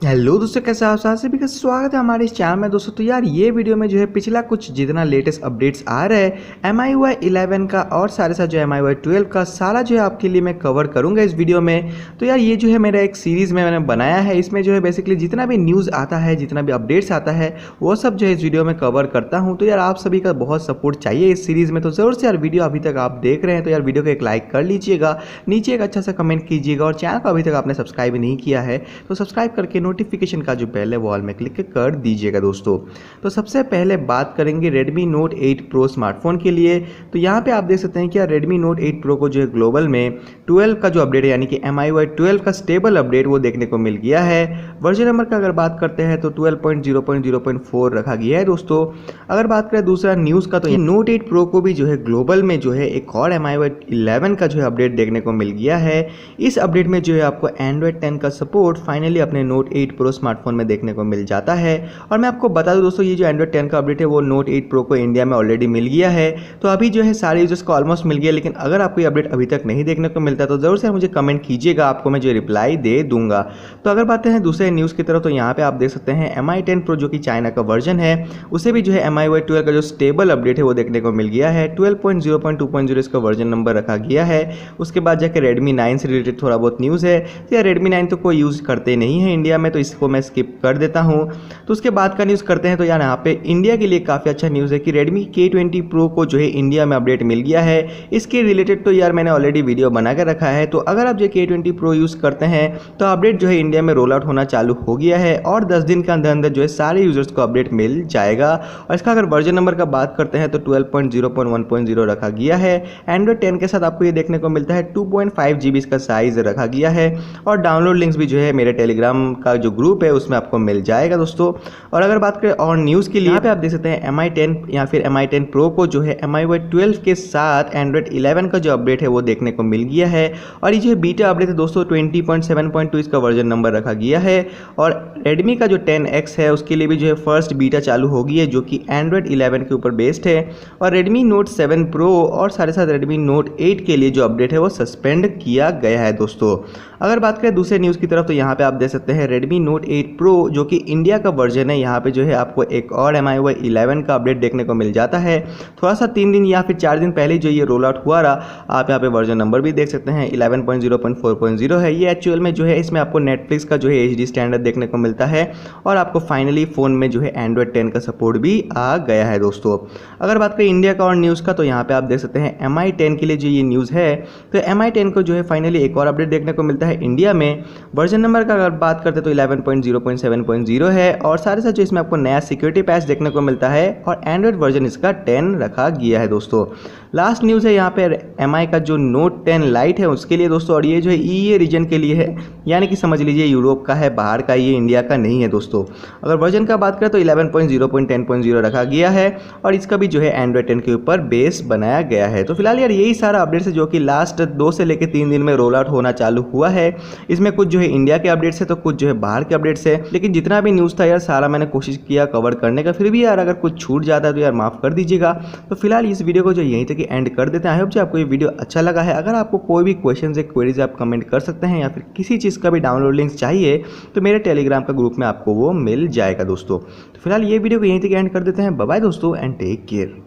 Hello दोस्तों, कैसे आप सभी का स्वागत है हमारे इस चैनल में। दोस्तों तो यार ये वीडियो में जो है पिछला कुछ जितना लेटेस्ट अपडेट्स आ रहे हैं MIUI 11 का और सारे साथ जो MIUI 12 का सारा जो है आपके लिए मैं कवर करूंगा इस वीडियो में। तो यार ये जो है मेरा एक सीरीज़ में मैंने बनाया है, इसमें जो है बेसिकली जितना भी न्यूज़ आता है, जितना भी अपडेट्स आता है वो सब जो है इस वीडियो में कवर करता हूँ। तो यार आप सभी का बहुत सपोर्ट चाहिए इस सीरीज़ में, तो ज़रूर से यार वीडियो अभी तक आप देख रहे हैं तो यार वीडियो को एक लाइक कर लीजिएगा, नीचे एक अच्छा सा कमेंट कीजिएगा और चैनल को अभी तक आपने सब्सक्राइब नहीं किया है तो सब्सक्राइब करके नोटिफिकेशन का जो बेल है वो ऑल में क्लिक कर दीजिएगा दोस्तों। तो सबसे पहले बात करेंगे Redmi Note 8 Pro स्मार्टफोन के लिए। तो यहाँ पे आप देख सकते हैं कि यार Redmi Note 8 Pro को जो है ग्लोबल में 12 का जो अपडेट है यानी कि MIUI 12 का स्टेबल अपडेट वो देखने को मिल गया है। वर्जन नंबर का अगर बात करते हैं तो 12.0.0.4 रखा गया है दोस्तों। अगर बात करें दूसरा न्यूज़ का तो ये Note 8 Pro को भी जो है ग्लोबल में जो है एक और MIUI 11 का जो है अपडेट देखने को मिल गया है। इस अपडेट में जो है आपको Android 10 का सपोर्ट फाइनली अपने Note 8 Pro स्मार्टफोन में देखने को मिल जाता है। और मैं आपको बता दूं दोस्तों, ये जो Android 10 का अपडेट है वो Note 8 Pro को इंडिया में ऑलरेडी मिल गया है। तो अभी जो है सारे यूजर्स को ऑलमोस्ट मिल गया, लेकिन अगर आपको ये अपडेट अभी तक नहीं देखने को मिलता तो जरूर से मुझे कमेंट कीजिएगा, आपको मैं जो रिप्लाई दे दूंगा। तो अगर बात है दूसरे न्यूज़ की तरफ तो यहाँ पे आप देख सकते हैं MI 10 Pro जो कि चाइना का वर्जन है उसे भी जो है MIUI 12 का जो स्टेबल अपडेट है वो देखने को मिल गया है। 12.0.2.0 इसका वर्जन नंबर रखा गया है। उसके बाद जाकर Redmi 9 से रिलेटेड थोड़ा बहुत न्यूज़ है। तो यार Redmi 9 तो कोई यूज़ करते नहीं है इंडिया में, तो इसको मैं स्किप कर देता हूँ। तो उसके बाद का न्यूज़ करते हैं तो यार यहाँ पे इंडिया के लिए काफ़ी अच्छा न्यूज़ है कि Redmi K20 Pro को जो है इंडिया में अपडेट मिल गया है। इसके रिलेटेड तो यार मैंने ऑलरेडी वीडियो बना कर रखा है, तो अगर आप जो K20 Pro यूज़ करते हैं तो अपडेट जो है इंडिया में रोल आउट होना चालू हो गया है और 10 दिन के अंदर अंदर जो है सारे यूजर्स को अपडेट मिल जाएगा। और इसका अगर वर्जन नंबर का बात करते हैं तो 12.0.1.0 रखा गया है। एंड्रॉइड 10 के साथ आपको ये देखने को मिलता है 2.5 GB इसका साइज़ रखा गया है और डाउनलोड लिंक्स भी जो है मेरे टेलीग्राम का जो ग्रुप है उसमें आपको मिल जाएगा दोस्तों। और अगर बात करें और न्यूज़ के लिए यहाँ पे आप देख सकते हैं MI 10 या फिर MI 10 Pro को जो है MIUI 12 के साथ Android 11 का जो अपडेट है वो देखने को मिल गया है। और ये जो बीटा अपडेट है दोस्तों 20.7.2 इसका वर्जन नंबर रखा गया है। और Redmi का जो 10X है उसके लिए भी जो है फर्स्ट बीटा चालू हो गई है जो कि Android 11 के ऊपर बेस्ड है। और Redmi Note 7 Pro और साथ Redmi Note 8 के लिए जो अपडेट है वो सस्पेंड किया गया है दोस्तों। अगर बात करें दूसरे न्यूज़ की तरफ तो यहाँ पे आप देख सकते हैं Redmi Note 8 Pro जो कि इंडिया का वर्जन है, यहाँ पे जो है आपको एक और MIUI 11 का अपडेट देखने को मिल जाता है। थोड़ा सा 3 दिन या फिर 4 दिन पहले जो ये रोल आउट हुआ रहा, आप यहाँ पे वर्जन नंबर भी देख सकते हैं 11.0.4.0 है। ये एक्चुअल में जो है इसमें आपको नेटफ्लिक्स का जो है HD स्टैंडर्ड देखने को मिलता है और आपको फाइनली फ़ोन में जो है Android 10 का सपोर्ट भी आ गया है दोस्तों। अगर बात करें इंडिया का और न्यूज़ का तो यहाँ पर आप देख सकते हैं MI 10 के लिए जो ये न्यूज़ है तो MI 10 को जो है फाइनली एक और अपडेट देखने को मिलता है इंडिया में। वर्जन नंबर का अगर बात करते तो 11.0.7.0 है और साथ जो इसमें आपको नया सिक्योरिटी पैच देखने को मिलता है और एंड्रॉइड वर्जन इसका 10 रखा गया है दोस्तों। लास्ट न्यूज़ है यहाँ पे MI का जो Note 10 Lite है उसके लिए दोस्तों, और ये जो है EEA रीजन के लिए है, यानी कि समझ लीजिए यूरोप का है, बाहर का, ये इंडिया का नहीं है दोस्तों। अगर वर्जन का बात करें तो 11.0.10.0 रखा गया है और इसका भी जो है Android 10 के ऊपर बेस बनाया गया है। तो फिलहाल यार यही सारा अपडेट्स है जो कि लास्ट 2 से लेकर 3 दिन में रोल आउट होना चालू हुआ है। इसमें कुछ जो है इंडिया के अपडेट्स है तो कुछ जो है बाहर के अपडेट्स है, लेकिन जितना भी न्यूज़ था यार सारा मैंने कोशिश किया कवर करने का। फिर भी यार अगर कुछ छूट जाता है तो यार माफ़ कर दीजिएगा। तो फिलहाल इस वीडियो को जो यहीं तक एंड कर देते हैं। आई होप जो आपको ये वीडियो अच्छा लगा है। अगर आपको कोई भी क्वेश्चन है, क्वेरीज आप कमेंट कर सकते हैं या फिर किसी चीज़ का भी डाउनलोड लिंक चाहिए तो मेरे टेलीग्राम का ग्रुप में आपको वो मिल जाएगा दोस्तों। तो फिलहाल ये वीडियो को यहीं तक एंड कर देते हैं। बाय बाय दोस्तों एंड टेक केयर।